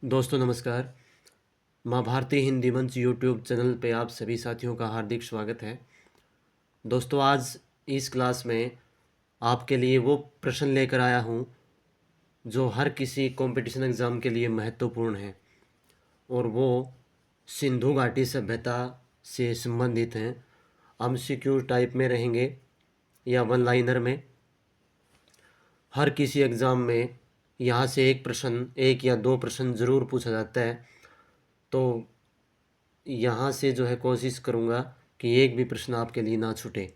दोस्तों नमस्कार। माँ भारती हिंदी मंच यूट्यूब चैनल पे आप सभी साथियों का हार्दिक स्वागत है। दोस्तों आज इस क्लास में आपके लिए वो प्रश्न लेकर आया हूँ जो हर किसी कंपटीशन एग्ज़ाम के लिए महत्वपूर्ण है और वो सिंधु घाटी सभ्यता से संबंधित हैं। एमसीक्यू टाइप में रहेंगे या वन लाइनर में। हर किसी एग्ज़ाम में यहाँ से एक प्रश्न, एक या दो प्रश्न ज़रूर पूछा जाता है। तो यहाँ से जो है कोशिश करूँगा कि एक भी प्रश्न आपके लिए ना छूटे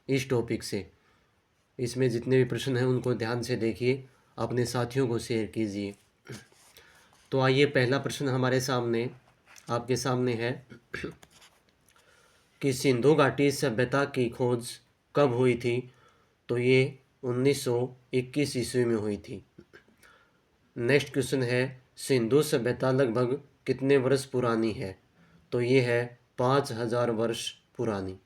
इस टॉपिक से। इसमें जितने भी प्रश्न हैं उनको ध्यान से देखिए, अपने साथियों को शेयर कीजिए। तो आइए, पहला प्रश्न हमारे सामने आपके सामने है कि सिंधु घाटी सभ्यता की खोज कब हुई थी। तो ये 1921 ईस्वी में हुई थी। नेक्स्ट क्वेश्चन है, सिंधु सभ्यता लगभग कितने वर्ष पुरानी है। तो ये है 5000 वर्ष पुरानी।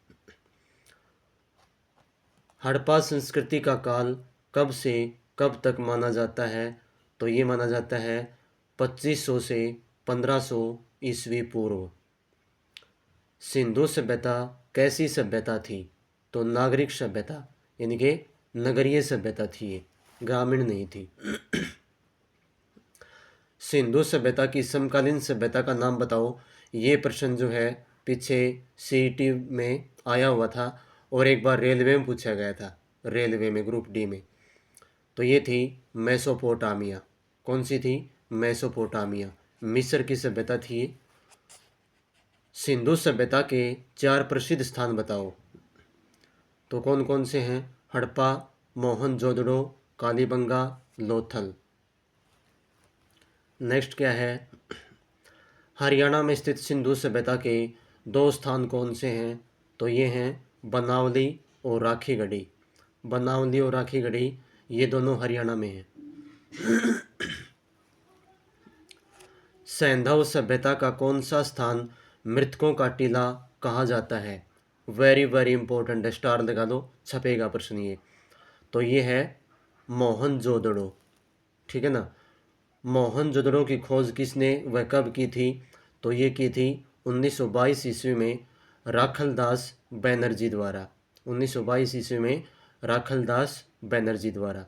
हड़प्पा संस्कृति का काल कब से कब तक माना जाता है। तो ये माना जाता है 2500 से 1500 ईस्वी पूर्व। सिंधु सभ्यता कैसी सभ्यता थी। तो नागरिक सभ्यता, यानी कि नगरीय सभ्यता थी, ये ग्रामीण नहीं थी। सिंधु सभ्यता की समकालीन सभ्यता का नाम बताओ। ये प्रश्न जो है पीछे सीईटी में आया हुआ था और एक बार रेलवे में पूछा गया था, रेलवे में ग्रुप डी में। तो ये थी मेसोपोटामिया। कौन सी थी? मेसोपोटामिया, मिस्र की सभ्यता थी। सिंधु सभ्यता के 4 प्रसिद्ध स्थान बताओ। तो कौन कौन से हैं? हड़प्पा, मोहनजोदड़ो, कालीबंगा, लोथल। नेक्स्ट क्या है? हरियाणा में स्थित सिंधु सभ्यता के 2 स्थान कौन से हैं। तो ये हैं बनावली और राखीगढ़ी। बनावली और राखीगढ़ी ये दोनों हरियाणा में हैं। सैंधव सभ्यता का कौन सा स्थान मृतकों का टीला कहा जाता है। वेरी वेरी इंपॉर्टेंट है, स्टार लगा दो, छपेगा प्रश्न ये। तो ये है मोहनजोदड़ो। ठीक है ना। मोहनजोदड़ो की खोज किसने व कब की थी। तो ये की थी 1922 ईस्वी में राखलदास बैनर्जी द्वारा। 1922 ईस्वी में राखलदास बैनर्जी द्वारा।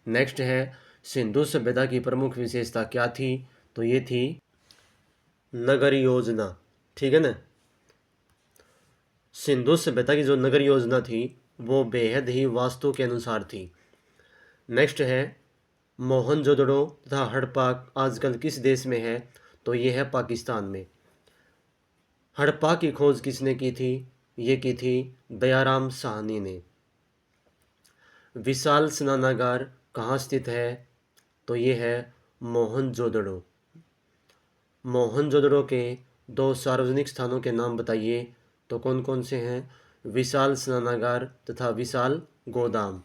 नेक्स्ट है, सिंधु सभ्यता की प्रमुख विशेषता क्या थी। तो ये थी नगर योजना। ठीक है ना। सिंधु सभ्यता की जो नगर योजना थी वो बेहद ही वास्तु के अनुसार थी। नेक्स्ट है, मोहनजोदड़ो तथा हड़प्पा आजकल किस देश में है। तो ये है पाकिस्तान में। हड़प्पा की खोज किसने की थी। ये की थी दयाराम साहनी ने। विशाल स्नानागार कहाँ स्थित है। तो ये है मोहनजोदड़ो। मोहनजोदड़ो के 2 सार्वजनिक स्थानों के नाम बताइए। तो कौन कौन से हैं? विशाल स्नानागार तथा विशाल गोदाम।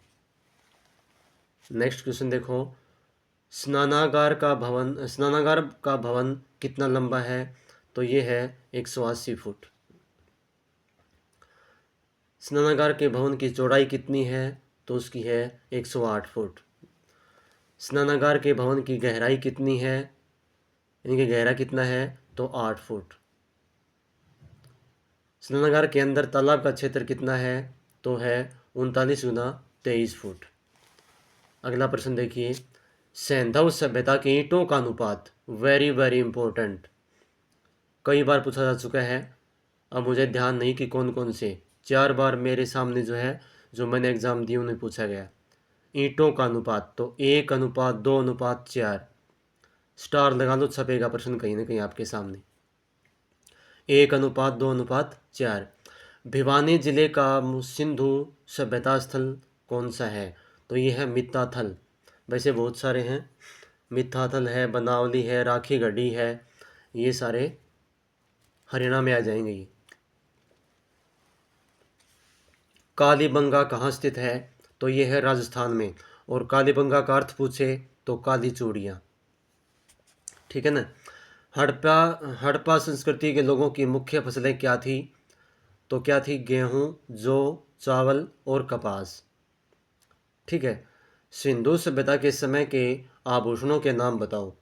नेक्स्ट क्वेश्चन देखो, स्नानागार का भवन कितना लंबा है। तो ये है 180 फुट। स्नानागार के भवन की चौड़ाई कितनी है। तो उसकी है 108 फुट। स्नानागार के भवन की गहराई कितनी है, यानी कि गहरा कितना है। तो 8 फुट। स्नानागार के अंदर तालाब का क्षेत्र कितना है। तो है 39 गुना 23 फुट। अगला प्रश्न देखिए, सैंधव सभ्यता के ईंटों का अनुपात। वेरी वेरी इंपॉर्टेंट, कई बार पूछा जा चुका है। अब मुझे ध्यान नहीं कि कौन कौन से, 4 बार मेरे सामने जो है, जो मैंने एग्ज़ाम दिए उन्हें पूछा गया। ईंटों का अनुपात तो 1:2:4। स्टार लगा लो, छपेगा प्रश्न कहीं ना कहीं आपके सामने। 1:2:4। भिवानी जिले का सिंधु सभ्यता स्थल कौन सा है। तो ये है मित्ताथल। वैसे बहुत सारे हैं, मित्ताथल है, बनावली है, राखीगढ़ी है, ये सारे हरियाणा में आ जाएंगे। ये कालीबंगा कहाँ स्थित है। तो ये है राजस्थान में। और कालीबंगा का अर्थ पूछे तो काली चूड़ियाँ। ठीक है ना। हड़प्पा हड़प्पा संस्कृति के लोगों की मुख्य फसलें क्या थी। तो क्या थी? गेहूँ, जौ, चावल और कपास। ठीक है। सिंधु सभ्यता के समय के आभूषणों के नाम बताओ।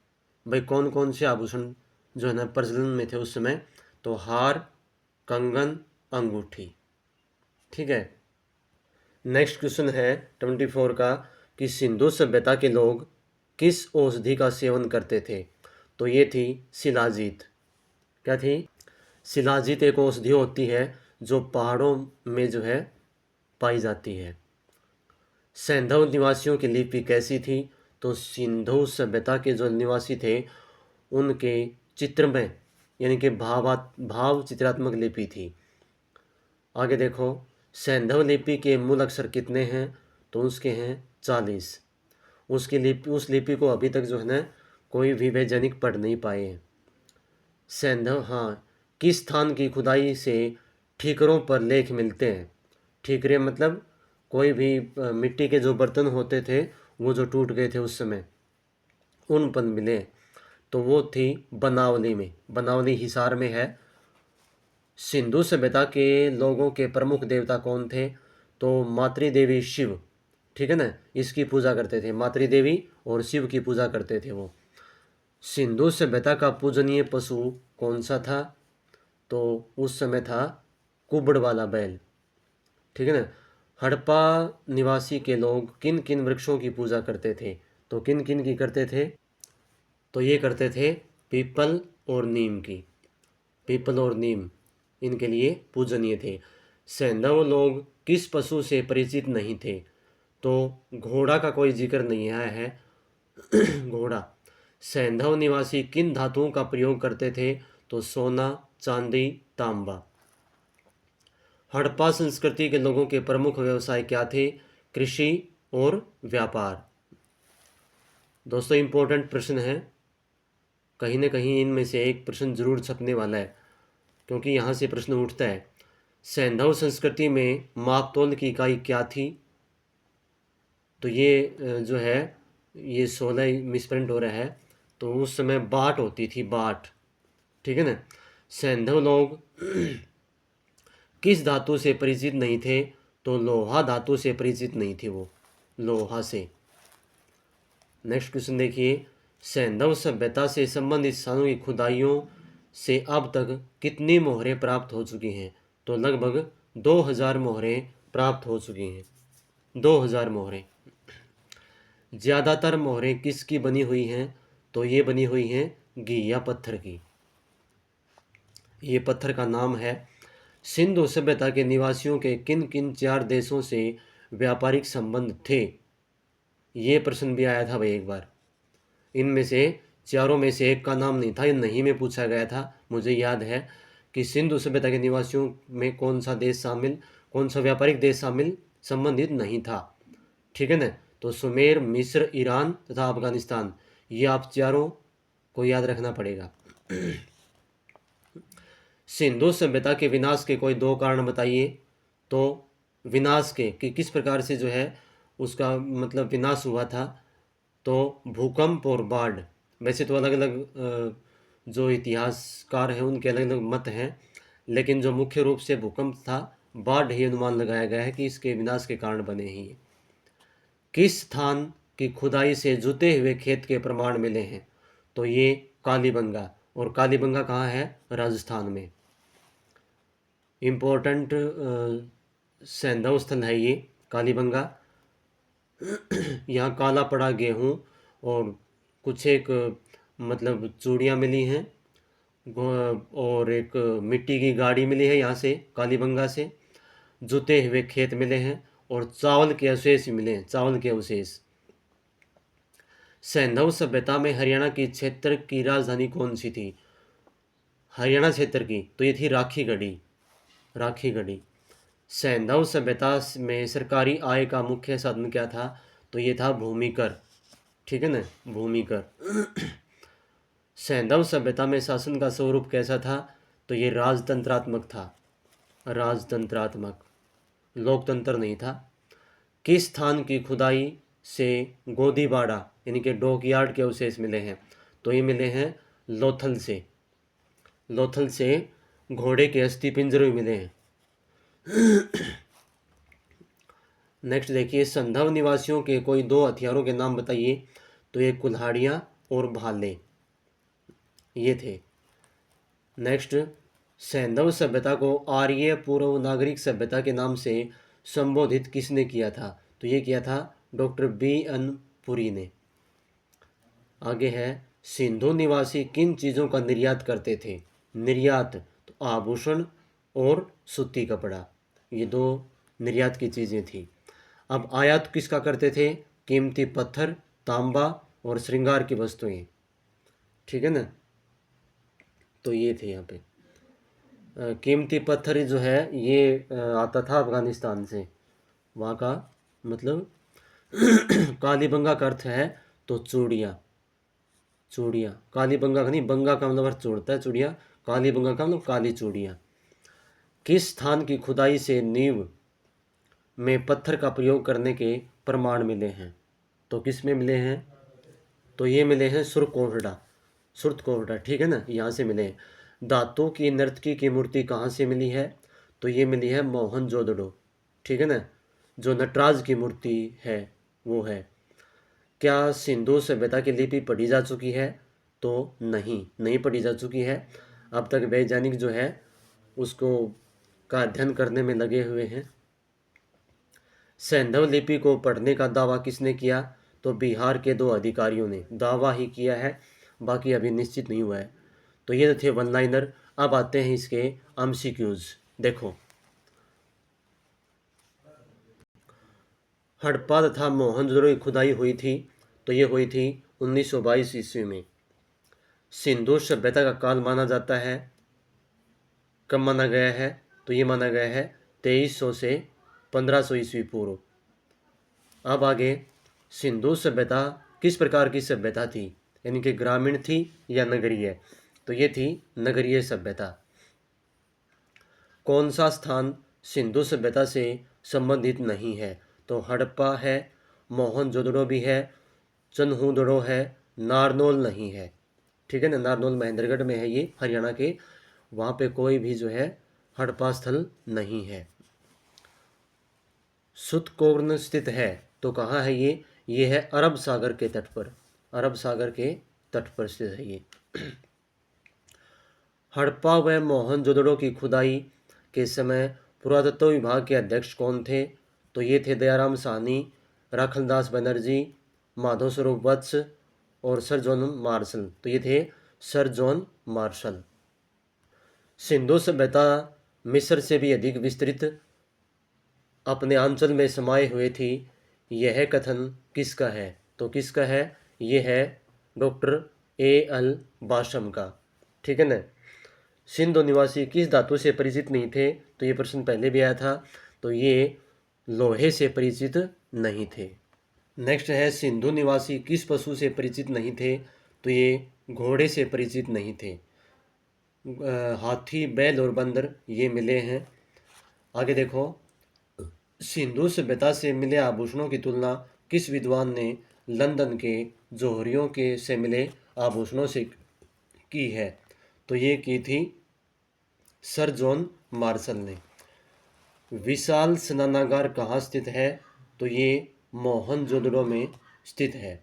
भाई कौन कौन से आभूषण जो है ना प्रचलन में थे उस समय, तो हार, कंगन, अंगूठी। ठीक है। नेक्स्ट क्वेश्चन है 24 का कि सिंधु सभ्यता के लोग किस औषधि का सेवन करते थे, तो ये थी शिलाजीत। क्या थी? शिलाजीत एक औषधि होती है जो पहाड़ों में जो है पाई जाती है। सैंधव निवासियों की लिपि कैसी थी, तो सिंधु सभ्यता के जो निवासी थे उनके चित्र में यानी कि भाव चित्रात्मक लिपि थी। आगे देखो, सैंधव लिपि के मूल अक्षर कितने हैं, तो उसके हैं 40। उस लिपि को अभी तक जो है ना कोई भी वैज्ञानिक पढ़ नहीं पाए हैं। सैंधव, हाँ, किस स्थान की खुदाई से ठीकरों पर लेख मिलते हैं? ठीकरे मतलब कोई भी मिट्टी के जो बर्तन होते थे वो जो टूट गए थे उस समय, उन पर मिले। तो वो थी बनावली में, बनावली हिसार में है। सिंधु सभ्यता के लोगों के प्रमुख देवता कौन थे, तो मातृदेवी शिव। ठीक है ना, इसकी पूजा करते थे, मातृदेवी और शिव की पूजा करते थे वो। सिंधु सभ्यता का पूजनीय पशु कौन सा था, तो उस समय था कुबड़ वाला बैल। ठीक है ना। हड़प्पा निवासी के लोग किन किन वृक्षों की पूजा करते थे, तो किन किन की करते थे, तो ये करते थे पीपल और नीम की। पीपल और नीम इनके लिए पूजनीय थे। सैंधव लोग किस पशु से परिचित नहीं थे, तो घोड़ा का कोई जिक्र नहीं आया है। घोड़ा। सैंधव निवासी किन धातुओं का प्रयोग करते थे, तो सोना, चांदी, तांबा। हड़प्पा संस्कृति के लोगों के प्रमुख व्यवसाय क्या थे, कृषि और व्यापार। दोस्तों इम्पोर्टेंट प्रश्न है, कहीं ना कहीं इनमें से एक प्रश्न जरूर छपने वाला है, क्योंकि यहाँ से प्रश्न उठता है। सैंधव संस्कृति में मापतोल की इकाई क्या थी, तो ये जो है ये 16 मिसप्रिंट हो रहा है, तो उस समय बाट होती थी, बाट। ठीक है ना। सैंधव लोग किस धातु से परिचित नहीं थे, तो लोहा धातु से परिचित नहीं थे वो, लोहा से। नेक्स्ट क्वेश्चन देखिए, सैंधव सभ्यता से संबंधित स्थानों की खुदाइयों से अब तक कितनी मोहरें प्राप्त हो चुकी हैं, तो लगभग 2000 मोहरें प्राप्त हो चुकी हैं। 2000 मोहरें। ज़्यादातर मोहरें किसकी बनी हुई हैं, तो ये बनी हुई हैं घिया पत्थर की। ये पत्थर का नाम है। सिंधु सभ्यता के निवासियों के किन किन 4 देशों से व्यापारिक संबंध थे, ये प्रश्न भी आया था भाई एक बार। इनमें से चारों में से एक का नाम नहीं था, ये नहीं में पूछा गया था। मुझे याद है कि सिंधु सभ्यता के निवासियों में कौन सा देश शामिल, कौन सा व्यापारिक देश शामिल संबंधित नहीं था। ठीक है ना। तो सुमेर, मिस्र, ईरान तथा अफगानिस्तान, ये आप चारों को याद रखना पड़ेगा। सिंधु सभ्यता के विनाश के कोई 2 कारण बताइए, तो विनाश के कि किस प्रकार से जो है उसका मतलब विनाश हुआ था, तो भूकंप और बाढ़। वैसे तो अलग अलग जो इतिहासकार हैं उनके अलग अलग मत हैं, लेकिन जो मुख्य रूप से भूकंप था, बाढ़ ही अनुमान लगाया गया है कि इसके विनाश के कारण बने ही हैं। किस स्थान की खुदाई से जुते हुए खेत के प्रमाण मिले हैं, तो ये कालीबंगा। और कालीबंगा कहाँ है, राजस्थान में। इम्पोर्टेंट सैंधव स्थल है ये कालीबंगा। यहाँ काला पड़ा गेहूँ और कुछ एक मतलब चूड़ियाँ मिली हैं, और एक मिट्टी की गाड़ी मिली है यहाँ से कालीबंगा से, जुते हुए खेत मिले हैं और चावल के अवशेष मिले हैं, चावल के अवशेष। सैंधव सभ्यता में हरियाणा की क्षेत्र की राजधानी कौन सी थी, हरियाणा क्षेत्र की, तो ये थी राखीगढ़ी, राखीगढ़ी। सैंधव सभ्यता में सरकारी आय का मुख्य साधन क्या था, तो ये था भूमिकर। ठीक है ना, भूमिकर। सैंधव सभ्यता में शासन का स्वरूप कैसा था, तो ये राजतंत्रात्मक था, राजतंत्रात्मक, लोकतंत्र नहीं था। किस स्थान की खुदाई से गोदीबाड़ा यानी कि डॉकयार्ड के अवशेष मिले हैं, तो ये मिले हैं लोथल से, लोथल से घोड़े के अस्थि पिंजरे भी मिले हैं। नेक्स्ट देखिए, संधव निवासियों के कोई 2 हथियारों के नाम बताइए, तो ये कुल्हाड़ियाँ और भाले। ये थे। नेक्स्ट, सैंधव सभ्यता को आर्य पूर्व नागरिक सभ्यता के नाम से संबोधित किसने किया था? तो ये किया था डॉक्टर B.N. पुरी ने। आगे है, सिंधु निवासी किन चीज़ों का निर्यात करते थे? निर्यात तो आभूषण और सूती कपड़ा, ये दो निर्यात की चीज़ें थी। अब आयात किसका करते थे? कीमती पत्थर, तांबा और श्रृंगार की वस्तुएं। ठीक है ना, तो ये थे यहाँ पे। कीमती पत्थर जो है ये आता था अफगानिस्तान से, वहाँ का मतलब कालीबंगा का अर्थ है तो चूड़ियाँ। चूड़ियाँ, कालीबंगा का नहीं, बंगा का मतलब अर्थ जोड़ता है चूड़ियाँ, कालीबंगा का मतलब काली चूड़ियाँ। किस स्थान की खुदाई से नींव में पत्थर का प्रयोग करने के प्रमाण मिले हैं? तो किस में मिले हैं? तो ये मिले हैं सुरकोटड़ा, सुरतकोटड़ा, ठीक है ना, यहाँ से मिले हैं। धातु की नर्तकी की मूर्ति कहाँ से मिली है? तो ये मिली है मोहनजोदड़ो, ठीक है ना, जो नटराज की मूर्ति है वो है। क्या सिंधु सभ्यता की लिपि पढ़ी जा चुकी है? तो नहीं पढ़ी जा चुकी है। अब तक वैज्ञानिक जो है उसको का अध्ययन करने में लगे हुए हैं। सैंधव लिपि को पढ़ने का दावा किसने किया? तो बिहार के 2 अधिकारियों ने दावा ही किया है, बाकी अभी निश्चित नहीं हुआ है। तो ये थे वन लाइनर। अब आते हैं इसके एमसीक्यूज। देखो, हड़प्पा तथा मोहनजोदड़ो की खुदाई हुई थी, तो ये हुई थी 1922 ईस्वी में। सिंधु सभ्यता का काल माना जाता है, कब माना गया है? तो ये माना गया है 2300 से 1500 ईस्वी पूर्व। अब आगे, सिंधु सभ्यता किस प्रकार की सभ्यता थी, यानी कि ग्रामीण थी या नगरीय? तो ये थी नगरीय सभ्यता। कौन सा स्थान सिंधु सभ्यता से संबंधित नहीं है? तो हड़प्पा है, मोहनजोदड़ो भी है, चन्हूदड़ो है, नारनौल नहीं है। ठीक है ना, नारनौल महेंद्रगढ़ में है, ये हरियाणा के, वहाँ पे कोई भी जो है हड़प्पा स्थल नहीं है। सुतकोर्ण स्थित है, तो कहाँ है ये है अरब सागर के तट पर, अरब सागर के तट पर स्थित है ये। हड़प्पा व मोहनजोदड़ो की खुदाई के समय पुरातत्व विभाग के अध्यक्ष कौन थे? तो ये थे दयाराम साहनी, राखलदास बनर्जी, माधव स्वरूप वत्स और सर जॉन मार्शल। तो ये थे सर जॉन मार्शल। सिंधु सभ्यता मिस्र से भी अधिक विस्तृत अपने अंचल में समाये हुए थी, यह कथन किसका है? तो किसका है? ये है डॉक्टर A.L. बाशम का। ठीक है ना। सिंधु निवासी किस धातु से परिचित नहीं थे? तो ये प्रश्न पहले भी आया था, तो ये लोहे से परिचित नहीं थे। नेक्स्ट है, सिंधु निवासी किस पशु से परिचित नहीं थे? तो ये घोड़े से परिचित नहीं थे। हाथी, बैल और बंदर ये मिले हैं। आगे देखो, सिंधु सभ्यता से मिले आभूषणों की तुलना किस विद्वान ने लंदन के जौहरियों के से मिले आभूषणों से की है? तो ये की थी सर जॉन मार्शल ने। विशाल स्नानागार कहाँ स्थित है? तो ये मोहनजोदड़ो में स्थित है।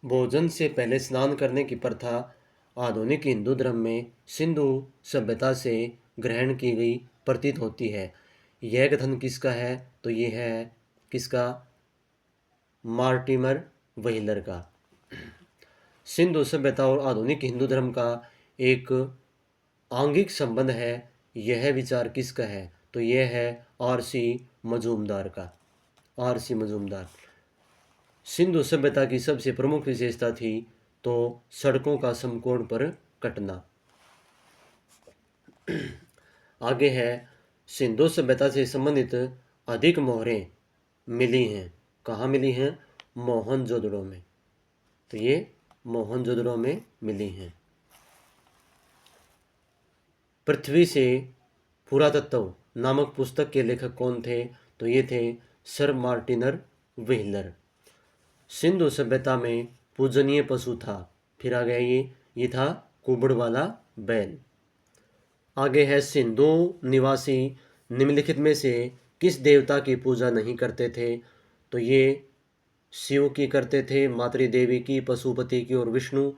भोजन से पहले स्नान करने की प्रथा आधुनिक हिंदू धर्म में सिंधु सभ्यता से ग्रहण की गई प्रतीत होती है, यह कथन किसका है? तो ये है किसका? मार्टिमर व्हीलर का। सिंधु सभ्यता और आधुनिक हिंदू धर्म का एक आंगिक संबंध है, यह विचार किसका है? तो यह है R.C. मजूमदार का, R.C. मजूमदार। सिंधु सभ्यता की सबसे प्रमुख विशेषता थी तो सड़कों का समकोण पर कटना। आगे है, सिंधु सभ्यता से संबंधित अधिक मोहरें मिली हैं, कहाँ मिली हैं? मोहनजोदड़ो में। तो ये मोहनजोदड़ो में मिली हैं। पृथ्वी से पुरातत्व नामक पुस्तक के लेखक कौन थे? तो ये थे सर मार्टिनर व्हीलर। सिंधु सभ्यता में पूजनीय पशु था, फिर आ गया ये था कुबड़ वाला बैल। आगे है, सिंधु निवासी निम्नलिखित में से किस देवता की पूजा नहीं करते थे? तो ये शिव की करते थे, मातृ देवी की, पशुपति की और विष्णु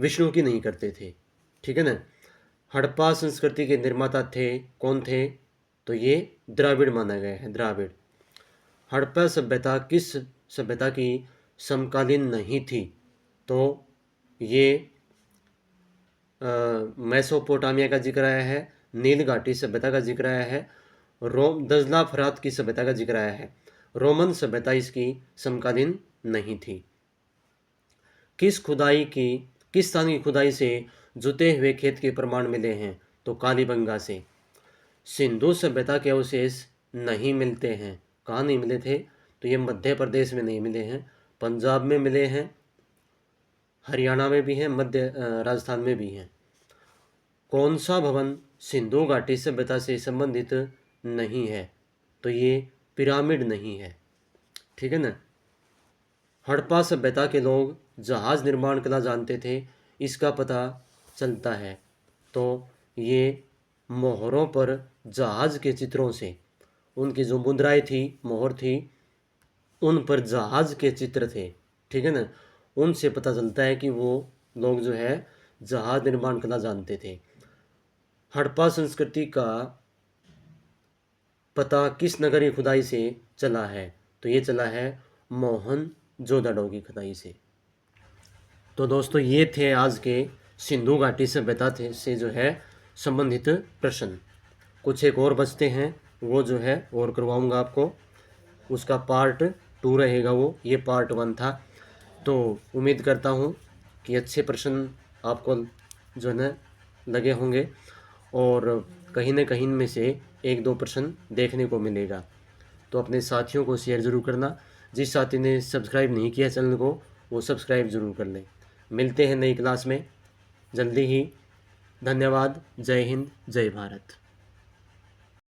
विष्णु की नहीं करते थे। ठीक है ना। हड़प्पा संस्कृति के निर्माता थे, कौन थे? तो ये द्राविड़ माना गया है, द्राविड़। हड़प्पा सभ्यता किस सभ्यता की समकालीन नहीं थी? तो ये मेसोपोटामिया का जिक्र आया है, नील घाटी सभ्यता का जिक्र आया है, रोम दजला फरात की सभ्यता का जिक्र आया है। रोमन सभ्यता इसकी समकालीन नहीं थी। किस स्थान की खुदाई से जुते हुए खेत के प्रमाण मिले हैं? तो कालीबंगा से। सिंधु सभ्यता के अवशेष नहीं मिलते हैं। कहाँ नहीं मिले थे? तो ये मध्य प्रदेश में नहीं मिले हैं, पंजाब में मिले हैं, हरियाणा में भी हैं, मध्य राजस्थान में भी हैं। कौन सा भवन सिंधु घाटी सभ्यता से संबंधित नहीं है? तो ये पिरामिड नहीं है। ठीक है ना। हड़प्पा सभ्यता के लोग जहाज निर्माण कला जानते थे, इसका पता चलता है। तो ये मोहरों पर जहाज के चित्रों से, उनकी जो मुद्राएं थी, मोहर थी, उन पर जहाज के चित्र थे। ठीक है ना। उनसे पता चलता है कि वो लोग जो है जहाज निर्माण कला जानते थे। हड़प्पा संस्कृति का पता किस नगर की खुदाई से चला है? तो ये चला है मोहनजोदड़ो की खुदाई से। तो दोस्तों ये थे आज के सिंधु घाटी सभ्यता से जो है संबंधित प्रश्न। कुछ एक और बचते हैं, वो जो है और करवाऊंगा आपको, उसका पार्ट 2 रहेगा वो। ये पार्ट 1 था। तो उम्मीद करता हूँ कि अच्छे प्रश्न आपको जो है ना लगे होंगे, और कहीं ना कहीं में से 1-2 प्रश्न देखने को मिलेगा। तो अपने साथियों को शेयर ज़रूर करना। जिस साथी ने सब्सक्राइब नहीं किया चैनल को, वो सब्सक्राइब ज़रूर कर लें। मिलते हैं नई क्लास में जल्दी ही। धन्यवाद। जय हिंद, जय भारत।